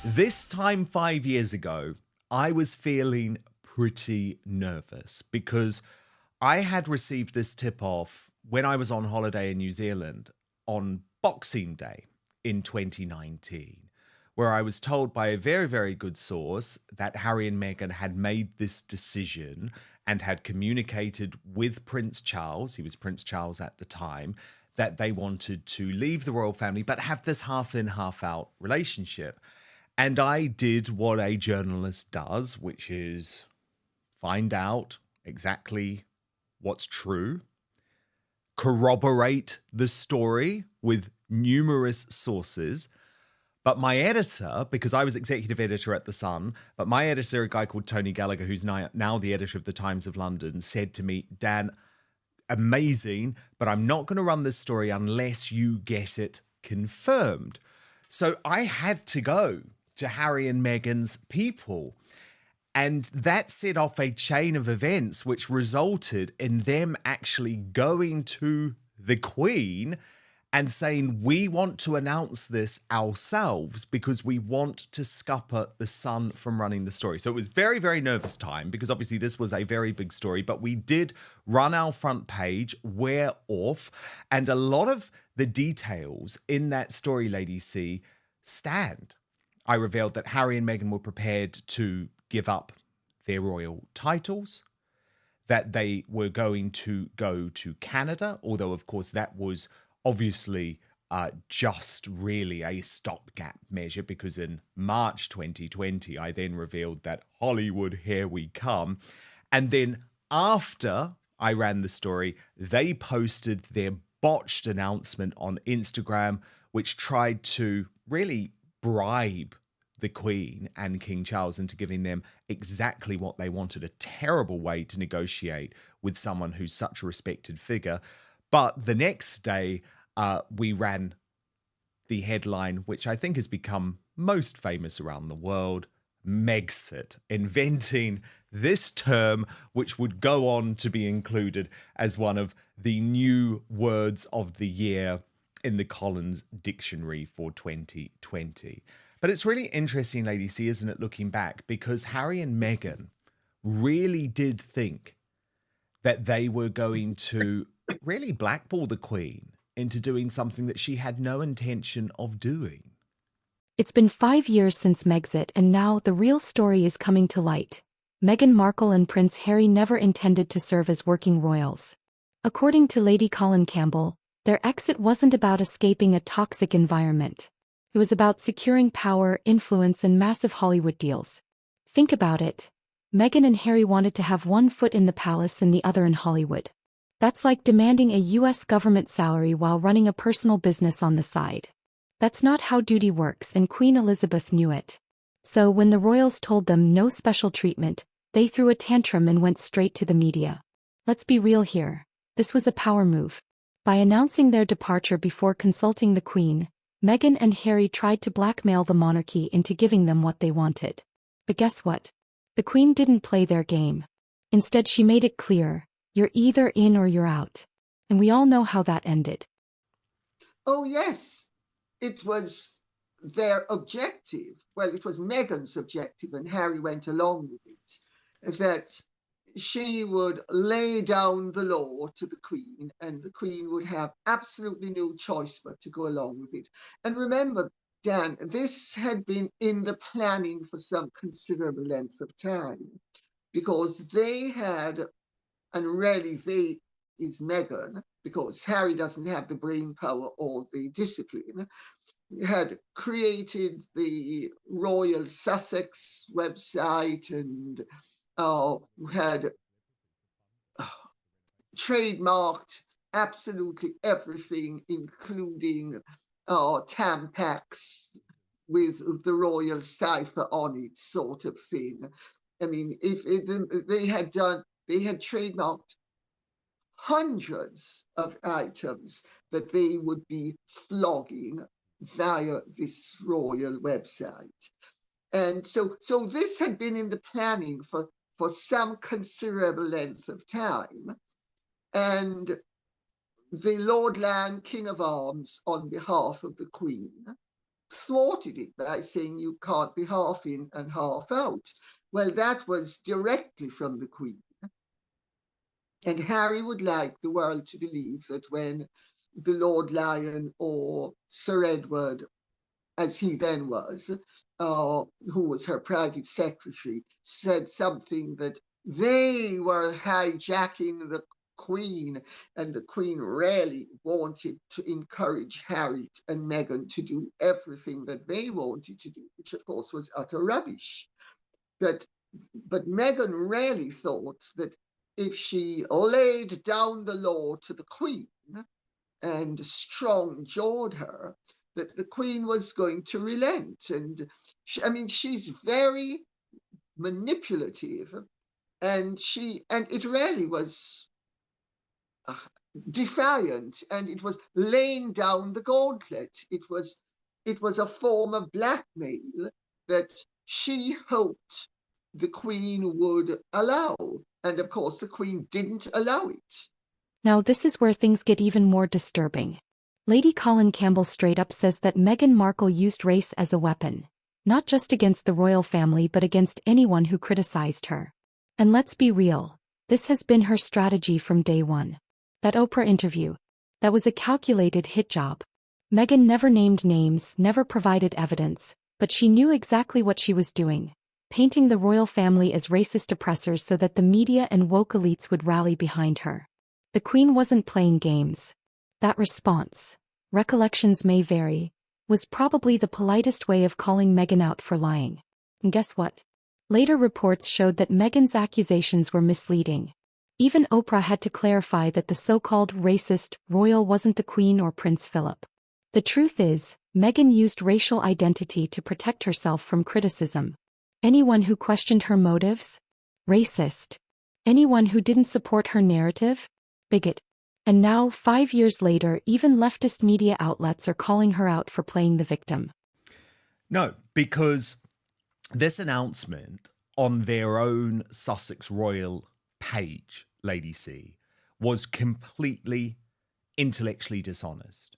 This time 5 years ago, I was feeling pretty nervous because I had received this tip off when I was on holiday in New Zealand on Boxing Day in 2019, where I was told by a very, very good source that Harry and Meghan had made this decision and had communicated with Prince Charles, he was Prince Charles at the time, that they wanted to leave the royal family but have this half in, half out relationship. And I did what a journalist does, which is find out exactly what's true, corroborate the story with numerous sources. But my editor, because I was executive editor at The Sun, but my editor, a guy called Tony Gallagher, who's now the editor of the Times of London, said to me, Dan, amazing, but I'm not going to run this story unless you get it confirmed. So I had to go to Harry and Meghan's people. And that set off a chain of events which resulted in them actually going to the Queen and saying, we want to announce this ourselves because we want to scupper the Sun from running the story. So it was very, very nervous time because obviously this was a very big story, but we did run our front page, we're off, and a lot of the details in that story, Lady C, stand. I revealed that Harry and Meghan were prepared to give up their royal titles, that they were going to go to Canada, although, of course, that was obviously just really a stopgap measure because in March 2020, I then revealed that Hollywood, here we come. And then after I ran the story, they posted their botched announcement on Instagram, which tried to really bribe the Queen and King Charles into giving them exactly what they wanted, a terrible way to negotiate with someone who's such a respected figure. But the next day, we ran the headline, which I think has become most famous around the world, Megxit, inventing this term, which would go on to be included as one of the new words of the year in the Collins Dictionary for 2020. But it's really interesting, Lady C, isn't it, looking back, because Harry and Meghan really did think that they were going to really blackball the Queen into doing something that she had no intention of doing. It's been 5 years since Megxit, and now the real story is coming to light. Meghan Markle and Prince Harry never intended to serve as working royals. According to Lady Colin Campbell, their exit wasn't about escaping a toxic environment. It was about securing power, influence, and massive Hollywood deals. Think about it. Meghan and Harry wanted to have one foot in the palace and the other in Hollywood. That's like demanding a US government salary while running a personal business on the side. That's not how duty works, and Queen Elizabeth knew it. So when the royals told them no special treatment, they threw a tantrum and went straight to the media. Let's be real here. This was a power move. By announcing their departure before consulting the Queen, Meghan and Harry tried to blackmail the monarchy into giving them what they wanted. But guess what? The Queen didn't play their game. Instead, she made it clear, you're either in or you're out. And we all know how that ended. Oh, yes. It was their objective. Well, it was Meghan's objective, and Harry went along with it, that she would lay down the law to the Queen, and the Queen would have absolutely no choice but to go along with it. And remember, Dan, this had been in the planning for some considerable length of time, because they had, and really they is Meghan, because Harry doesn't have the brain power or the discipline, had created the Royal Sussex website and had trademarked absolutely everything, including Tampax with the royal cipher on it, sort of thing. I mean, they had trademarked hundreds of items that they would be flogging via this royal website. And so this had been in the planning for some considerable length of time. And the Lord Land King of Arms, on behalf of the Queen, thwarted it by saying you can't be half in and half out. Well, that was directly from the Queen. And Harry would like the world to believe that when the Lord Lion or Sir Edward, as he then was, who was her private secretary, said something that they were hijacking the Queen, and the Queen really wanted to encourage Harry and Meghan to do everything that they wanted to do, which of course was utter rubbish. But but Meghan really thought that if she laid down the law to the Queen and strong jawed her, that the Queen was going to relent. And I mean, she's very manipulative, and it really was uh, defiant, and it was laying down the gauntlet. It was a form of blackmail that she hoped the Queen would allow, and of course the Queen didn't allow it. Now this is where things get even more disturbing. Lady Colin Campbell straight up says that Meghan Markle used race as a weapon, not just against the royal family but against anyone who criticized her. And let's be real, this has been her strategy from day one. That Oprah interview, that was a calculated hit job. Meghan never named names, never provided evidence, but she knew exactly what she was doing, painting the royal family as racist oppressors so that the media and woke elites would rally behind her. The Queen wasn't playing games. That response, recollections may vary, was probably the politest way of calling Meghan out for lying. And guess what? Later reports showed that Meghan's accusations were misleading. Even Oprah had to clarify that the so-called racist royal wasn't the Queen or Prince Philip. The truth is, Meghan used racial identity to protect herself from criticism. Anyone who questioned her motives? Racist. Anyone who didn't support her narrative? Bigot. And now, 5 years later, even leftist media outlets are calling her out for playing the victim. No, because this announcement on their own Sussex Royal page, Lady C, was completely intellectually dishonest.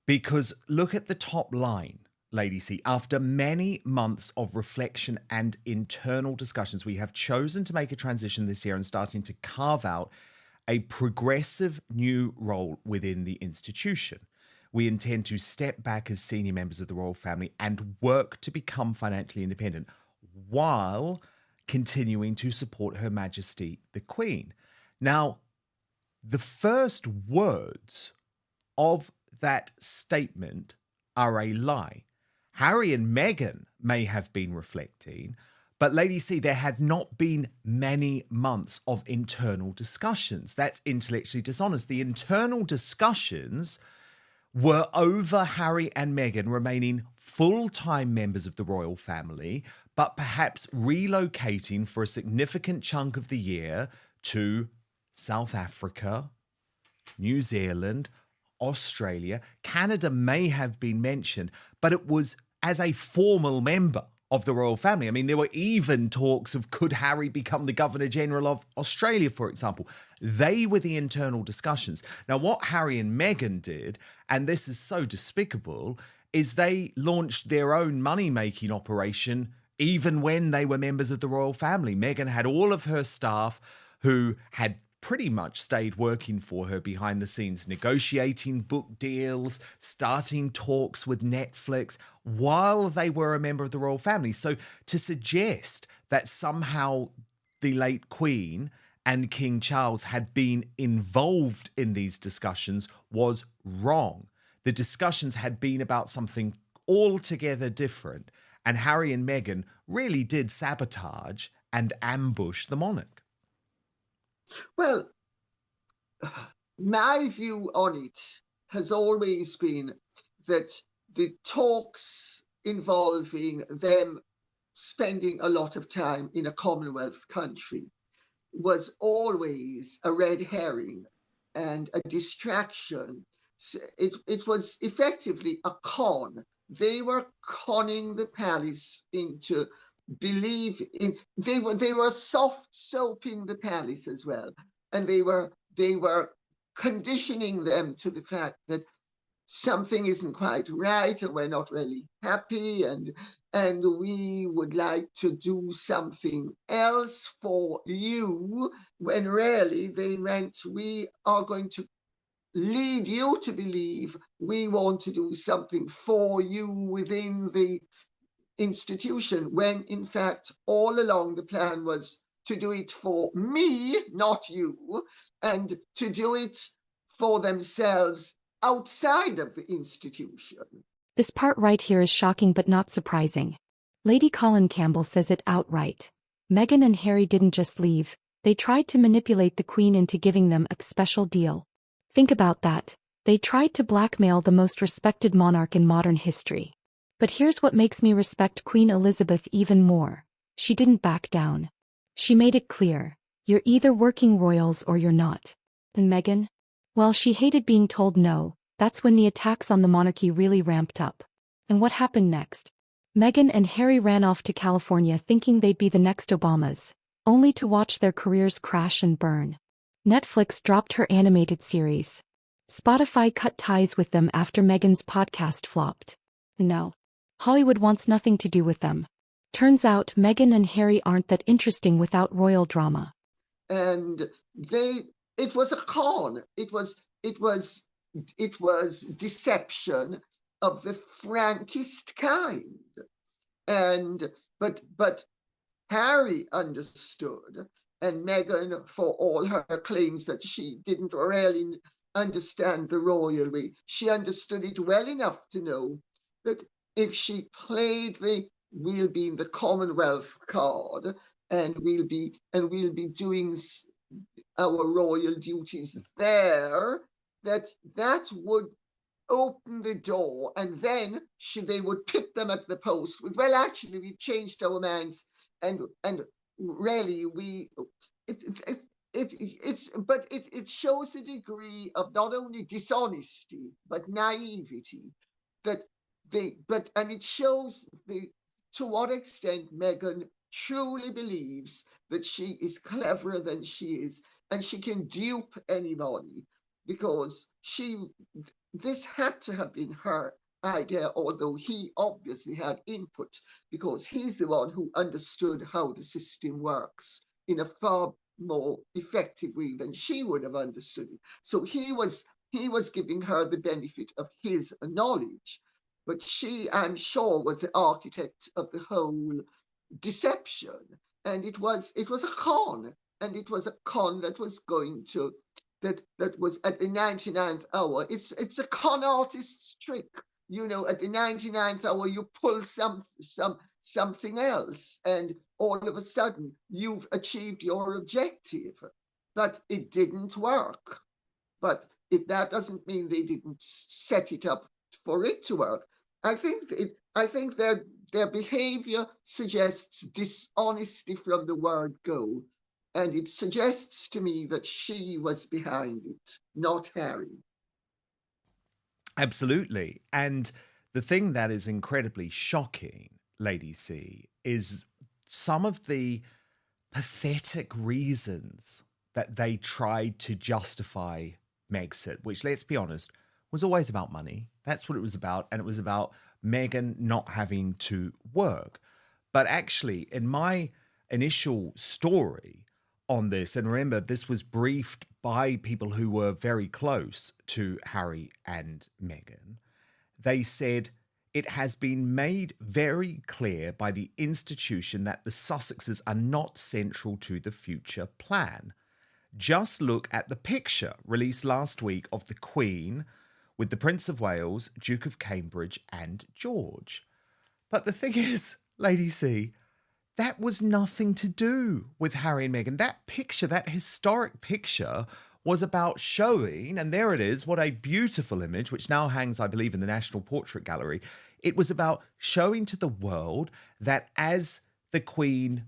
Because look at the top line, Lady C. After many months of reflection and internal discussions, we have chosen to make a transition this year and starting to carve out a progressive new role within the institution. We intend to step back as senior members of the royal family and work to become financially independent while continuing to support Her Majesty the Queen. Now, the first words of that statement are a lie. Harry and Meghan may have been reflecting, but Lady C, there had not been many months of internal discussions. That's intellectually dishonest. The internal discussions were over Harry and Meghan remaining full-time members of the royal family, but perhaps relocating for a significant chunk of the year to South Africa, New Zealand, Australia. Canada may have been mentioned, but it was as a formal member of the royal family. I mean, there were even talks of could Harry become the Governor General of Australia, for example. They were the internal discussions. Now, what Harry and Meghan did, and this is so despicable, is they launched their own money-making operation even when they were members of the royal family. Meghan had all of her staff who had pretty much stayed working for her behind the scenes, negotiating book deals, starting talks with Netflix while they were a member of the royal family. So to suggest that somehow the late Queen and King Charles had been involved in these discussions was wrong. The discussions had been about something altogether different, and Harry and Meghan really did sabotage and ambush the monarch. Well, my view on it has always been that the talks involving them spending a lot of time in a Commonwealth country was always a red herring and a distraction. It was effectively a con. They were conning the palace into believe in they were soft soaping the palace as well, and they were conditioning them to the fact that something isn't quite right and we're not really happy, and we would like to do something else for you, when really they meant we are going to lead you to believe we want to do something for you within the institution, when in fact all along the plan was to do it for me, not you, and to do it for themselves outside of the institution. This part right here is shocking but not surprising. Lady Colin Campbell says it outright. Meghan and Harry didn't just leave, they tried to manipulate the Queen into giving them a special deal. Think about that. They tried to blackmail the most respected monarch in modern history. But here's what makes me respect Queen Elizabeth even more. She didn't back down. She made it clear, you're either working royals or you're not. And Meghan? Well, she hated being told no. That's when the attacks on the monarchy really ramped up. And what happened next? Meghan and Harry ran off to California thinking they'd be the next Obamas, only to watch their careers crash and burn. Netflix dropped her animated series. Spotify cut ties with them after Meghan's podcast flopped. No. Hollywood wants nothing to do with them. Turns out Meghan and Harry aren't that interesting without royal drama. And it was a con. It was deception of the frankest kind. But Harry understood, and Meghan, for all her claims that she didn't really understand the royal way, she understood it well enough to know that if she played the "we'll be in the Commonwealth" card, and we'll be doing our royal duties there, that would open the door, and then they would pip them at the post with, "Well, actually, we've changed our minds, and really it shows a degree of not only dishonesty but naivety, that and it shows to what extent Meghan truly believes that she is cleverer than she is, and she can dupe anybody, because this had to have been her idea, although he obviously had input, because he's the one who understood how the system works in a far more effective way than she would have understood it. So he was giving her the benefit of his knowledge, but she, I'm sure, was the architect of the whole deception. And it was a con, and it was a con that was going to that was at the 99th hour. It's a con artist's trick. At the 99th hour, you pull something else, and all of a sudden you've achieved your objective. But it didn't work. But that doesn't mean they didn't set it up for it to work. I think their behavior suggests dishonesty from the word go. And it suggests to me that she was behind it, not Harry. Absolutely. And the thing that is incredibly shocking, Lady C, is some of the pathetic reasons that they tried to justify Megxit, which, let's be honest, was always about money. That's what it was about. And it was about Meghan not having to work. But actually, in my initial story on this, and remember, this was briefed by people who were very close to Harry and Meghan, they said it has been made very clear by the institution that the Sussexes are not central to the future plan. Just look at the picture released last week of the Queen with the Prince of Wales, Duke of Cambridge, and George. But the thing is, Lady C, that was nothing to do with Harry and Meghan. That picture, that historic picture, was about showing, and there it is, what a beautiful image, which now hangs, I believe, in the National Portrait Gallery. It was about showing to the world that as the Queen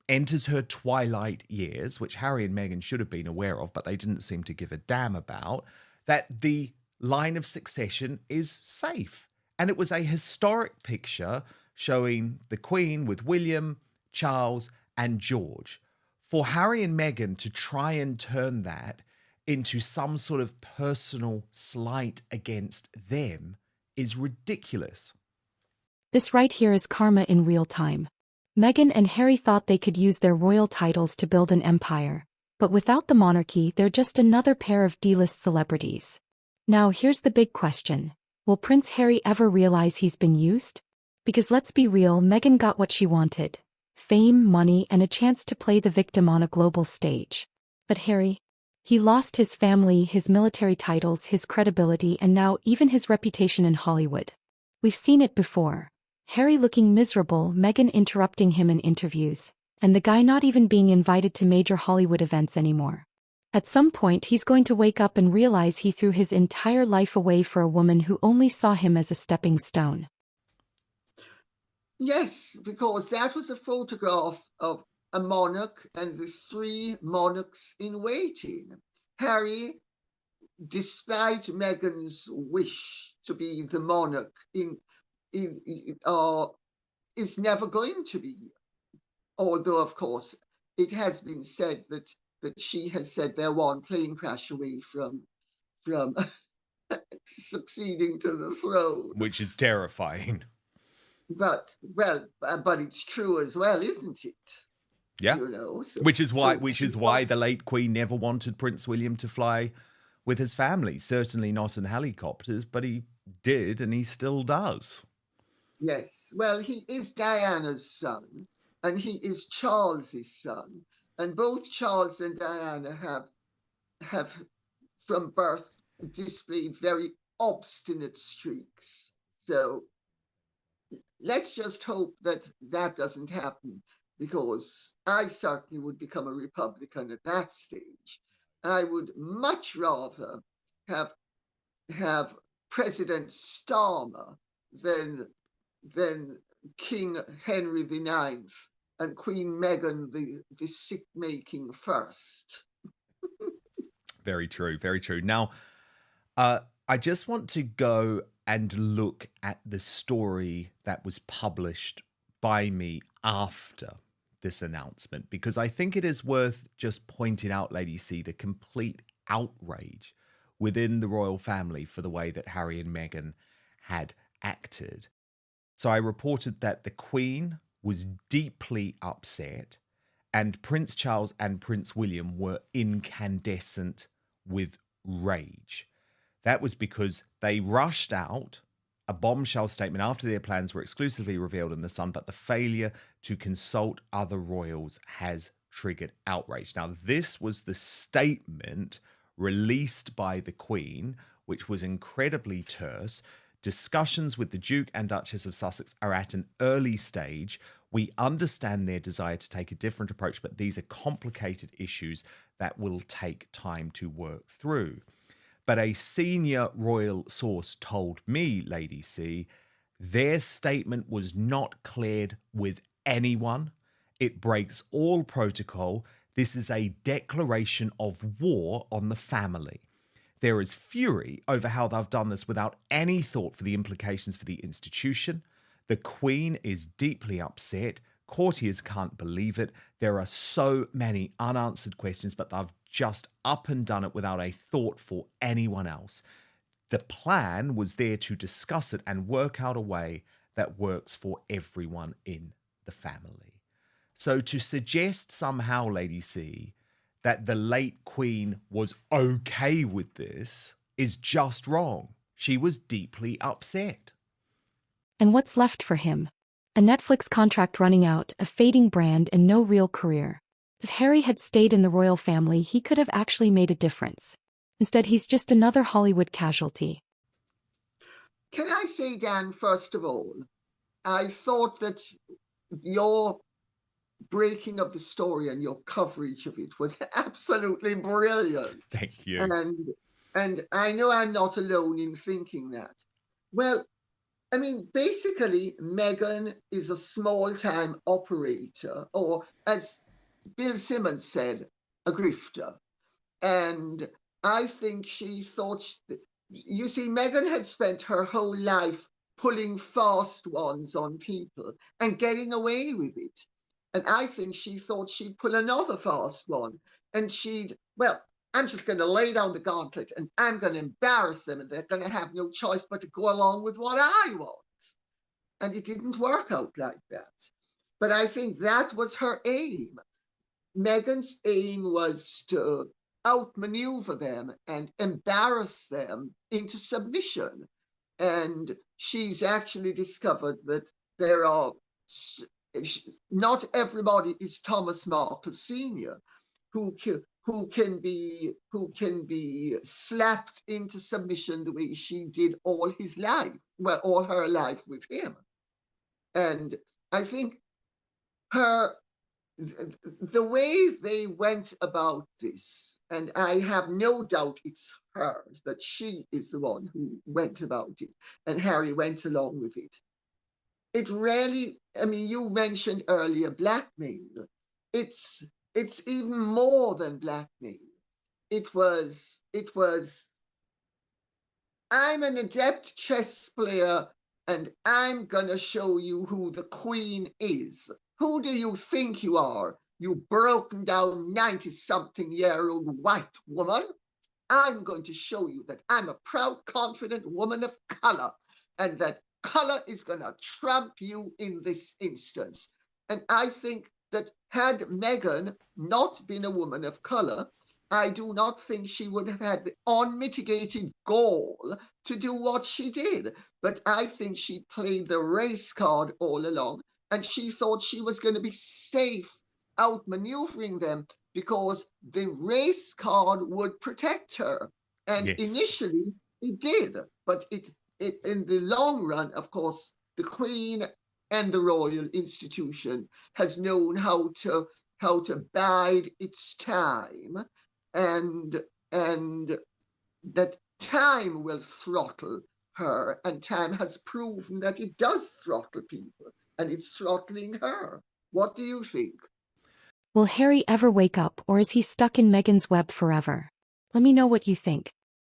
enters her twilight years, which Harry and Meghan should have been aware of, but they didn't seem to give a damn about, that the line of succession is safe. And it was a historic picture showing the Queen with William, Charles, and George. For Harry and Meghan to try and turn that into some sort of personal slight against them is ridiculous. This right here is karma in real time. Meghan and Harry thought they could use their royal titles to build an empire. But without the monarchy, they're just another pair of D-list celebrities. Now here's the big question. Will Prince Harry ever realize he's been used? Because let's be real, Meghan got what she wanted. Fame, money, and a chance to play the victim on a global stage. But Harry? He lost his family, his military titles, his credibility, and now even his reputation in Hollywood. We've seen it before. Harry looking miserable, Meghan interrupting him in interviews, and the guy not even being invited to major Hollywood events anymore. At some point he's going to wake up and realize he threw his entire life away for a woman who only saw him as a stepping stone. Yes, because that was a photograph of a monarch and the 3 monarchs in waiting. Harry, despite Meghan's wish to be the monarch, is never going to be. Although, of course, it has been said that she has said they're one plane crash away from succeeding to the throne. Which is terrifying. But it's true as well, isn't it? Yeah. You know, so, which is why the late Queen never wanted Prince William to fly with his family. Certainly not in helicopters, but he did, and he still does. Yes. Well, he is Diana's son, and he is Charles's son, and both Charles and Diana have from birth displayed very obstinate streaks. So let's just hope that doesn't happen, because I certainly would become a Republican at that stage. I would much rather have President Starmer than King Henry IX and Queen Meghan the sick-making first. Very true, very true. Now, I just want to go and look at the story that was published by me after this announcement, because I think it is worth just pointing out, Lady C, the complete outrage within the royal family for the way that Harry and Meghan had acted. So I reported that the Queen was deeply upset and Prince Charles and Prince William were incandescent with rage. That was because they rushed out a bombshell statement after their plans were exclusively revealed in The Sun, but the failure to consult other royals has triggered outrage. Now, this was the statement released by the Queen, which was incredibly terse. Discussions with the Duke and Duchess of Sussex are at an early stage. We understand their desire to take a different approach, but these are complicated issues that will take time to work through. But a senior royal source told me, Lady C, their statement was not cleared with anyone. It breaks all protocol. This is a declaration of war on the family. There is fury over how they've done this without any thought for the implications for the institution. The Queen is deeply upset. Courtiers can't believe it. There are so many unanswered questions, but they've just up and done it without a thought for anyone else. The plan was there to discuss it and work out a way that works for everyone in the family. So to suggest somehow, Lady C, that the late Queen was okay with this is just wrong. She was deeply upset. And what's left for him? A Netflix contract running out, a fading brand, and no real career. If Harry had stayed in the royal family, he could have actually made a difference. Instead, he's just another Hollywood casualty. Can I say, Dan, first of all, I thought that your breaking of the story and your coverage of it was absolutely brilliant. Thank you. And I know I'm not alone in thinking that. Well, I mean, basically, Meghan is a small-time operator, or as Bill Simmons said, a grifter. And I think she thought, you see, Meghan had spent her whole life pulling fast ones on people and getting away with it. And I think she thought she'd pull another fast one. And well, I'm just going to lay down the gauntlet and I'm going to embarrass them, and they're going to have no choice but to go along with what I want. And it didn't work out like that. But I think that was her aim. Meghan's aim was to outmaneuver them and embarrass them into submission. And she's actually discovered that there are not everybody is Thomas Markle Sr., who can be slapped into submission the way she did all his life, well, all her life with him. And I think the way they went about this, and I have no doubt it's hers, that she is the one who went about it, and Harry went along with it. It really, I mean, you mentioned earlier blackmail. It's even more than blackmail. It was, I'm an adept chess player and I'm gonna show you who the queen is. Who do you think you are, you broken down 90-something-year-old white woman? I'm going to show you that I'm a proud, confident woman of color, and that color is going to trump you in this instance. And I think that had Meghan not been a woman of color, I do not think she would have had the unmitigated gall to do what she did. But I think she played the race card all along, and she thought she was going to be safe outmaneuvering them because the race card would protect her. And Yes. initially it did, but it in the long run, of course, the Queen and the royal institution has known how to bide its time, and that time will throttle her, and time has proven that it does throttle people, and it's throttling her. What do you think? Will Harry ever wake up, or is he stuck in Meghan's web forever? Let me know what you think.